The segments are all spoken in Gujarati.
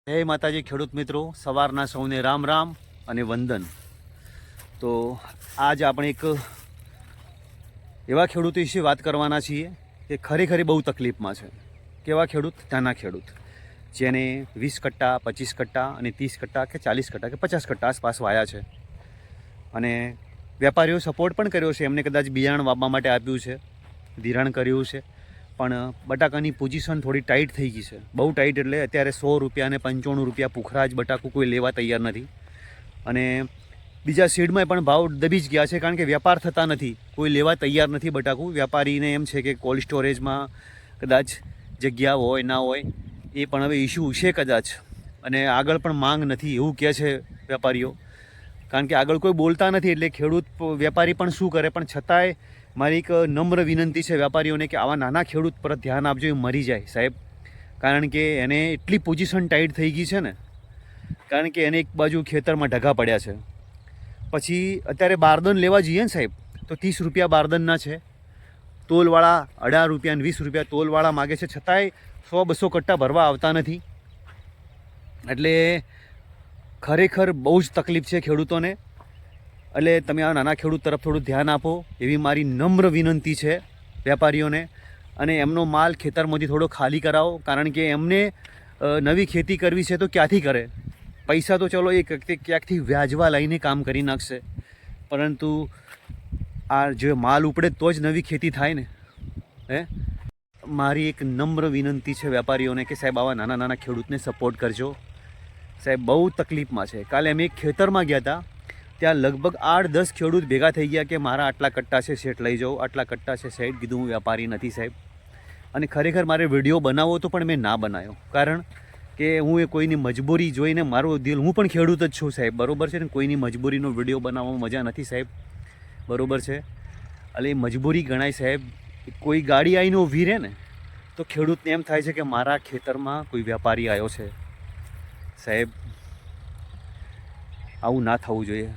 જય માતાજી ખેડૂત મિત્રો, સવારના સૌને રામ રામ અને વંદન। તો આજ આપણે એક એવા ખેડૂત વિશે વાત કરવાના છીએ કે ખરેખર બહુ તકલીફમાં છે। કેવા ખેડૂત? નાના ખેડૂત, જેને 20 કટ્ટા, 25 કટ્ટા અને 30 કટ્ટા કે 40 કટ્ટા કે 50 કટ્ટા આસપાસ વાયા છે અને વેપારીઓ સપોર્ટ પણ કર્યો છે। એમને કદાચ બિયારણ વાવવા માટે આપ્યું છે, ધિરાણ કર્યું છે, પણ બટાકાની પોઝિશન થોડી ટાઈટ થઈ ગઈ છે। બહુ ટાઈટ એટલે અત્યારે 100 રૂપિયા અને 95 રૂપિયા પુખરા જ બટાકું કોઈ લેવા તૈયાર નથી અને બીજા સીડમાં પણ ભાવ દબી જ ગયા છે, કારણ કે વેપાર થતા નથી, કોઈ લેવા તૈયાર નથી બટાકું। વેપારીને એમ છે કે કોલ્ડ સ્ટોરેજમાં કદાચ જગ્યા હોય ના હોય, એ પણ હવે ઇસ્યુ છે કદાચ, અને આગળ પણ માંગ નથી એવું કહે છે વેપારીઓ, કારણ કે આગળ કોઈ બોલતા નથી। એટલે ખેડૂત વેપારી પણ શું કરે, પણ છતાંય મારી એક નમ્ર વિનંતી છે વેપારીઓને કે આવા નાના ખેડૂત પર ધ્યાન આપજો, એ મરી જાય સાહેબ, કારણ કે એને એટલી પોઝિશન ટાઈટ થઈ ગઈ છે ને, કારણ કે એને એક બાજુ ખેતરમાં ઢગા પડ્યા છે। પછી અત્યારે બારદાન લેવા જઈએ ને સાહેબ, તો 30 રૂપિયા બારદાનના છે, તોલવાળા 18 રૂપિયા અને 20 રૂપિયા તોલવાળા માગે છે, છતાંય 100-200 કટ્ટા ભરવા આવતા નથી। એટલે ખરેખર બહુ જ તકલીફ છે ખેડૂતોને। એટલે તમે આ નાના ખેડૂત તરફ થોડું ધ્યાન આપો એવી મારી નમ્ર વિનંતી છે વેપારીઓને, અને એમનો માલ ખેતરમાંથી થોડો ખાલી કરાવો, કારણ કે એમને નવી ખેતી કરવી છે તો ક્યાંથી કરે? પૈસા તો ચલો એ ક્યાંકથી વ્યાજવા લઈને કામ કરી નાખશે, પરંતુ આ જે માલ ઉપડે તો જ નવી ખેતી થાય ને। મારી એક નમ્ર વિનંતી છે વેપારીઓને કે સાહેબ આવા નાના નાના ખેડૂતને સપોર્ટ કરજો સાહેબ, બહુ તકલીફમાં છે। કાલે અમે એક ખેતરમાં ગયા હતા, ત્યાં લગભગ 8-10 ખેડૂત ભેગા થઈ ગયા કે મારા આટલા કટ્ટા છે શેઠ લઈ જાઓ, આટલા કટ્ટા છે શેઠ। કીધું હું વેપારી નથી સાહેબ, અને ખરેખર મારે વિડીયો બનાવવો તો પણ મેં ના બનાવ્યો, કારણ કે હું એ કોઈની મજબૂરી જોઈને મારો દિલ, હું પણ ખેડૂત જ છું સાહેબ, બરાબર છે ને, કોઈની મજબૂરીનો વિડીયો બનાવવામાં મજા નથી સાહેબ, બરાબર છે। એટલે એ મજબૂરી ગણાય સાહેબ। કોઈ ગાડી આવીને ઊભી રહે ને તો ખેડૂતને એમ થાય છે કે મારા ખેતરમાં કોઈ વેપારી આવ્યો છે સાહેબ, આવું ના થવું જોઈએ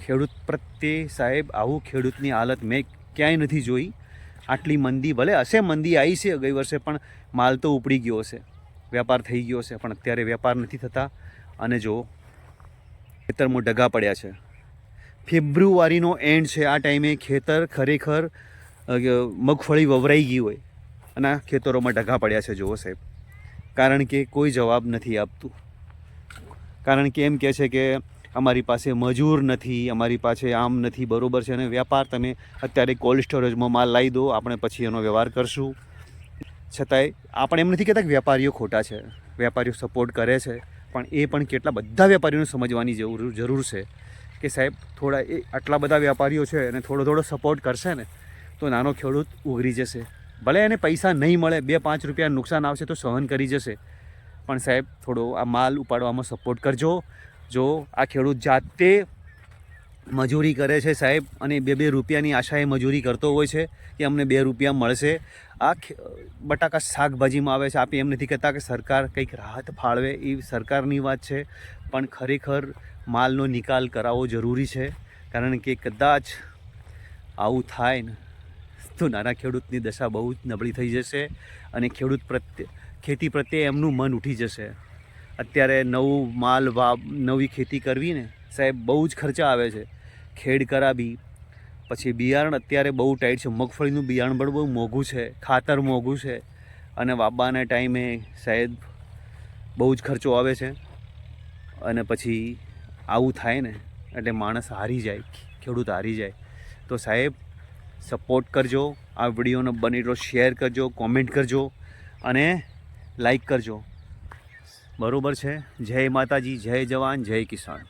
ખેડૂત પ્રત્યે સાહેબ। આવું ખેડૂતની હાલત મેં ક્યાંય નથી જોઈ। આટલી મંદી, ભલે હશે મંદી આવી છે ગઈ વર્ષે, પણ માલ તો ઉપડી ગયો હશે, વેપાર થઈ ગયો હશે, પણ અત્યારે વેપાર નથી થતા અને જો ખેતરમાં ઢગા પડ્યા છે। ફેબ્રુઆરીનો એન્ડ છે, આ ટાઈમે ખેતર ખરેખર મગફળી વવરાઈ ગઈ હોય અને આ ખેતરોમાં ઢગા પડ્યા છે જુઓ સાહેબ, કારણ કે કોઈ જવાબ નથી આપતું, કારણ કે એમ કહે છે કે અમારી પાસે મજૂર નથી, અમારી પાસે આમ નથી, બરાબર છે, અને વેપાર તમે અત્યારે કોલ્ડ સ્ટોરેજમાં માલ લાવી દો, આપણે પછી એનો વ્યવહાર કરશું। છતાંય આપણે એમ નથી કહેતા કે વેપારીઓ ખોટા છે, વેપારીઓ સપોર્ટ કરે છે, પણ એ પણ કેટલા બધા વેપારીઓને સમજવાની જરૂર છે કે સાહેબ થોડા એ આટલા બધા વેપારીઓ છે અને થોડો સપોર્ટ કરશે ને તો નાનો ખેડૂત ઉઘરી જશે। ભલે એને પૈસા નહીં મળે, 2-5 રૂપિયા નુકસાન આવશે તો સહન કરી જશે, પણ સાહેબ થોડો આ માલ ઉપાડવામાં સપોર્ટ કરજો। જો આ ખેડૂત જાતે મજૂરી કરે છે સાહેબ, અને 2-2 રૂપિયાની આશાએ મજૂરી કરતો હોય છે કે અમને 2 રૂપિયા મળશે, આ બટાકા શાકભાજીમાં આવે છે, આપણે એમ નથી કહેતા કે સરકાર કંઈક રાહત ફાળવે, એ સરકારની વાત છે, પણ ખરેખર માલનો નિકાલ કરાવવો જરૂરી છે, કારણ કે કદાચ આવું થાય ને તો નાના ખેડૂતની દશા બહુ જ નબળી થઈ જશે અને ખેતી પ્રત્યે એમનું મન ઉઠી જશે। અત્યારે નવું માલ નવી ખેતી કરવી ને સાહેબ બહુ જ ખર્ચા આવે છે, ખેડ કરાવી, પછી બિયારણ અત્યારે બહુ ટાઈટ છે, મગફળીનું બિયારણ પણ બહુ મોંઘું છે, ખાતર મોંઘું છે, અને વાવવાના ટાઈમે સાહેબ બહુ જ ખર્ચો આવે છે, અને પછી આવું થાય ને એટલે માણસ હારી જાય, ખેડૂત હારી જાય। તો સાહેબ સપોર્ટ કરજો, આ વિડીયોનો બને એટલો શેર કરજો, કોમેન્ટ કરજો અને લાઈક કરજો, બરાબર છે। જય માતાજી, જય જવાન, જય કિસાન।